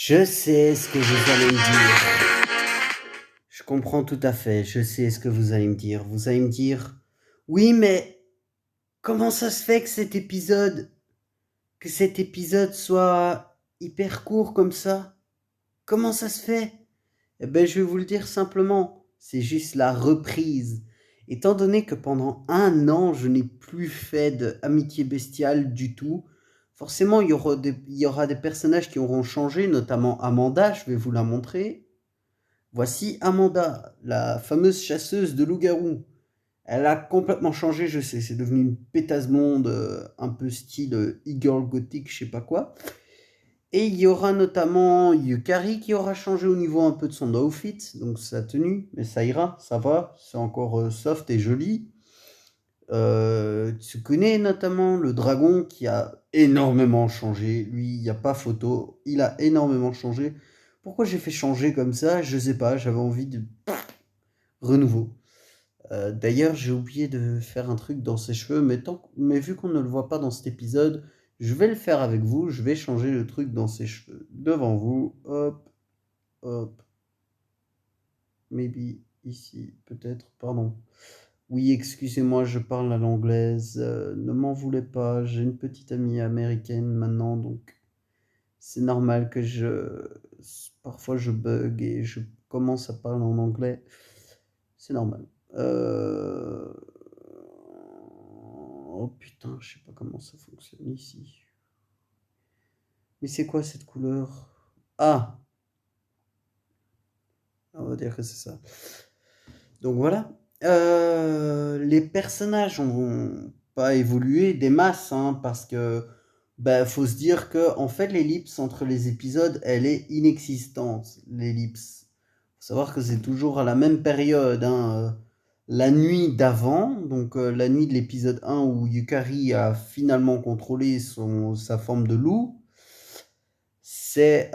Je sais ce que vous allez me dire. Je comprends tout à fait, je sais ce que vous allez me dire. Vous allez me dire, oui, mais comment ça se fait que cet épisode soit hyper court comme ça? Comment ça se fait? Eh ben, je vais vous le dire simplement, c'est juste la reprise. Étant donné que pendant un an, je n'ai plus fait de Amitié bestiale du tout, forcément, il y aura des personnages qui auront changé, notamment Amanda, je vais vous la montrer. Voici Amanda, la fameuse chasseuse de loups-garous. Elle a complètement changé, je sais, c'est devenu une pétasse blonde, un peu style e-girl gothique, je sais pas quoi. Et il y aura notamment Yukari qui aura changé au niveau un peu de son outfit, donc sa tenue, mais ça ira, ça va, c'est encore soft et joli. Tsukune notamment, le dragon qui a énormément changé, lui, il n'y a pas photo, il a énormément changé. Pourquoi j'ai fait changer comme ça? Je sais pas, j'avais envie de renouveau. D'ailleurs, j'ai oublié de faire un truc dans ses cheveux, mais vu qu'on ne le voit pas dans cet épisode, je vais le faire avec vous. Je vais changer le truc dans ses cheveux devant vous. Hop, hop. Maybe ici, peut-être. Pardon. Oui, excusez-moi, je parle à l'anglaise. Ne m'en voulez pas. J'ai une petite amie américaine maintenant, donc c'est normal que parfois je bug et je commence à parler en anglais. C'est normal. Euh, Oh putain, je sais pas comment ça fonctionne ici. Mais c'est quoi cette couleur? Ah, on va dire que c'est ça. Donc voilà. Les personnages ont pas évolué des masses, hein, parce que faut se dire que en fait l'ellipse entre les épisodes, elle est inexistante. L'ellipse. Faut savoir que c'est toujours à la même période, hein, la nuit d'avant, donc la nuit de l'épisode 1 où Yukari a finalement contrôlé sa forme de loup. C'est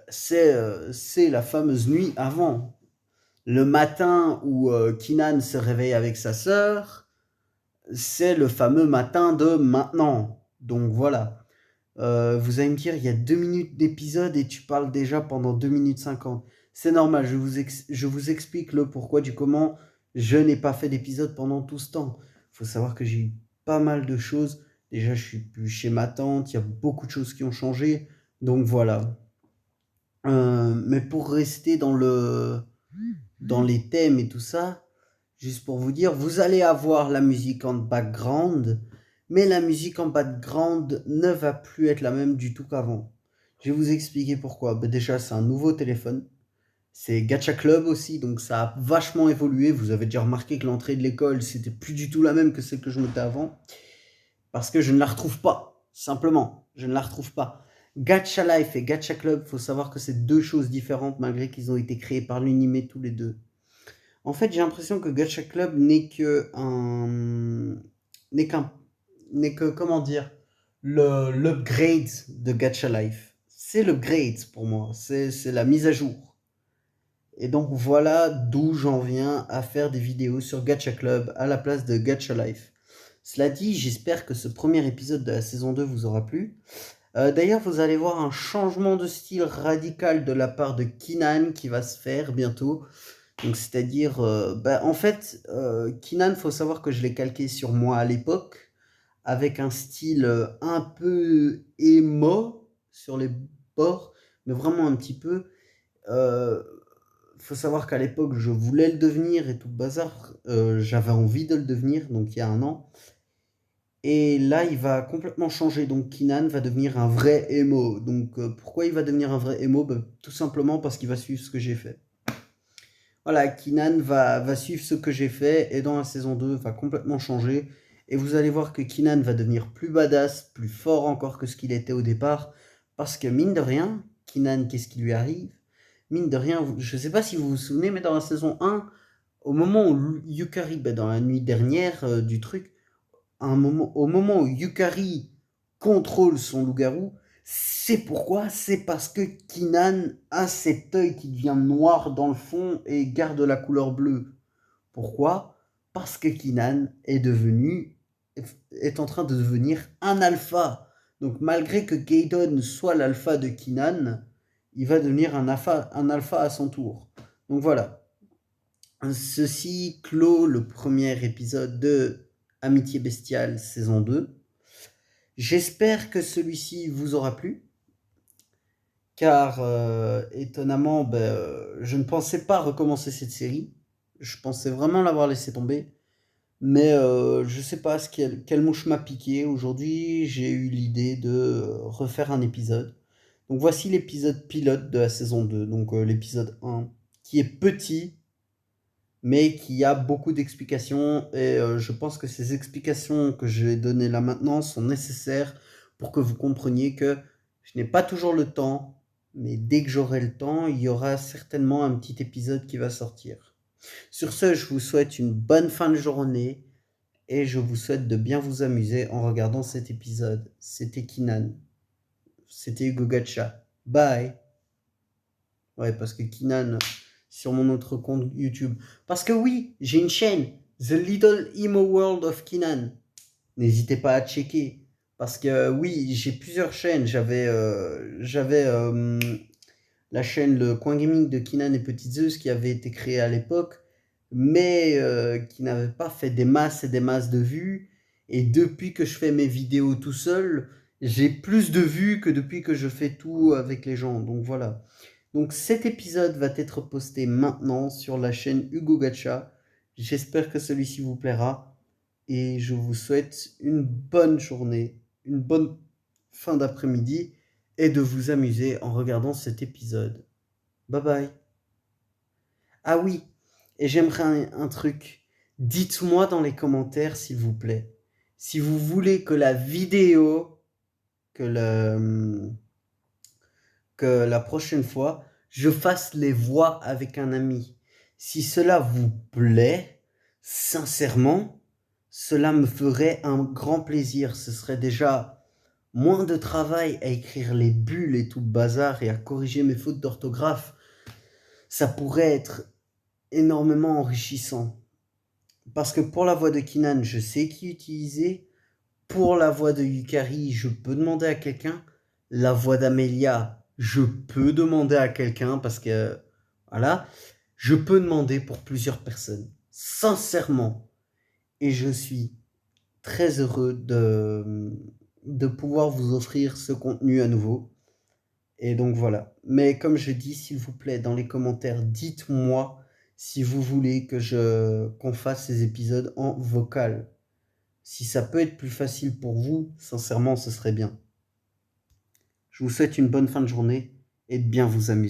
c'est la fameuse nuit avant. Le matin où Kinan se réveille avec sa sœur, c'est le fameux matin de maintenant. Donc voilà. Vous allez me dire, il y a 2 minutes d'épisode et tu parles déjà pendant 2 minutes 50. C'est normal, je vous explique le pourquoi du comment je n'ai pas fait d'épisode pendant tout ce temps. Il faut savoir que j'ai eu pas mal de choses. Déjà, je suis plus chez ma tante, il y a beaucoup de choses qui ont changé. Donc voilà. Mais pour rester dans les thèmes et tout ça, juste pour vous dire, vous allez avoir la musique en background, mais la musique en background ne va plus être la même du tout qu'avant. Je vais vous expliquer pourquoi. Déjà, c'est un nouveau téléphone. C'est Gacha Club aussi, donc ça a vachement évolué. Vous avez déjà remarqué que l'entrée de l'école, c'était plus du tout la même que celle que je mettais avant. Parce que je ne la retrouve pas. Simplement, je ne la retrouve pas. Gacha Life et Gacha Club, faut savoir que c'est deux choses différentes malgré qu'ils ont été créés par l'unimé tous les deux. En fait, j'ai l'impression que Gacha Club n'est qu'un n'est que comment dire l'upgrade de Gacha Life. C'est l'upgrade pour moi, c'est la mise à jour. Et donc voilà d'où j'en viens à faire des vidéos sur Gacha Club à la place de Gacha Life. Cela dit, j'espère que ce premier épisode de la saison 2 vous aura plu. D'ailleurs, vous allez voir un changement de style radical de la part de Kinan qui va se faire bientôt. Donc, c'est-à-dire, en fait, Kinan, faut savoir que je l'ai calqué sur moi à l'époque, avec un style un peu émo sur les bords, mais vraiment un petit peu. Euh, Faut savoir qu'à l'époque, je voulais le devenir et tout le bazar. J'avais envie de le devenir, donc il y a un an. Et là, il va complètement changer. Donc, Kinan va devenir un vrai emo. Donc, pourquoi il va devenir un vrai emo? Tout simplement parce qu'il va suivre ce que j'ai fait. Voilà, Kinan va suivre ce que j'ai fait et dans la saison 2 va complètement changer. Et vous allez voir que Kinan va devenir plus badass, plus fort encore que ce qu'il était au départ. Parce que mine de rien, Kinan, qu'est-ce qui lui arrive? Mine de rien, je ne sais pas si vous vous souvenez, mais dans la saison 1, au moment où Yukari, dans la nuit dernière du truc, au moment où Yukari contrôle son loup-garou, c'est pourquoi? C'est parce que Kinan a cet œil qui devient noir dans le fond et garde la couleur bleue. Pourquoi? Parce que Kinan est en train de devenir un alpha. Donc malgré que Gaydon soit l'alpha de Keenan, il va devenir un alpha à son tour. Donc voilà. Ceci clôt le premier épisode de Amitié bestiale saison 2. J'espère que celui-ci vous aura plu, car étonnamment, je ne pensais pas recommencer cette série. Je pensais vraiment l'avoir laissé tomber. Mais je sais pas quelle mouche m'a piqué. Aujourd'hui, j'ai eu l'idée de refaire un épisode. Donc voici l'épisode pilote de la saison 2, donc l'épisode 1, qui est petit, mais qui a beaucoup d'explications. Et je pense que ces explications que je vais donner là maintenant sont nécessaires pour que vous compreniez que je n'ai pas toujours le temps, mais dès que j'aurai le temps, il y aura certainement un petit épisode qui va sortir. Sur ce, je vous souhaite une bonne fin de journée et je vous souhaite de bien vous amuser en regardant cet épisode. C'était Kinan. C'était Hugo Gacha. Bye. Ouais, parce que Kinan, sur mon autre compte YouTube. Parce que oui, j'ai une chaîne, The Little Emo World of Kinan. N'hésitez pas à checker. Parce que oui, j'ai plusieurs chaînes. J'avais la chaîne Le Coin Gaming de Kinan et Petit Zeus qui avait été créée à l'époque, mais qui n'avait pas fait des masses et des masses de vues. Et depuis que je fais mes vidéos tout seul, j'ai plus de vues que depuis que je fais tout avec les gens. Donc voilà. Donc cet épisode va être posté maintenant sur la chaîne Hugo Gacha. J'espère que celui-ci vous plaira. Et je vous souhaite une bonne journée, une bonne fin d'après-midi et de vous amuser en regardant cet épisode. Bye bye. Ah oui, et j'aimerais un truc. Dites-moi dans les commentaires, s'il vous plaît, si vous voulez que la vidéo, que, le, que la prochaine fois, je fasse les voix avec un ami. Si cela vous plaît, sincèrement, cela me ferait un grand plaisir. Ce serait déjà moins de travail à écrire les bulles et tout le bazar et à corriger mes fautes d'orthographe. Ça pourrait être énormément enrichissant. Parce que pour la voix de Kinan, je sais qui utiliser. Pour la voix de Yukari, je peux demander à quelqu'un. La voix d'Amelia, je peux demander à quelqu'un parce que, voilà, je peux demander pour plusieurs personnes. Sincèrement. Et je suis très heureux de pouvoir vous offrir ce contenu à nouveau. Et donc voilà. Mais comme je dis, s'il vous plaît, dans les commentaires, dites-moi si vous voulez qu'on fasse ces épisodes en vocal. Si ça peut être plus facile pour vous, sincèrement, ce serait bien. Je vous souhaite une bonne fin de journée et de bien vous amuser.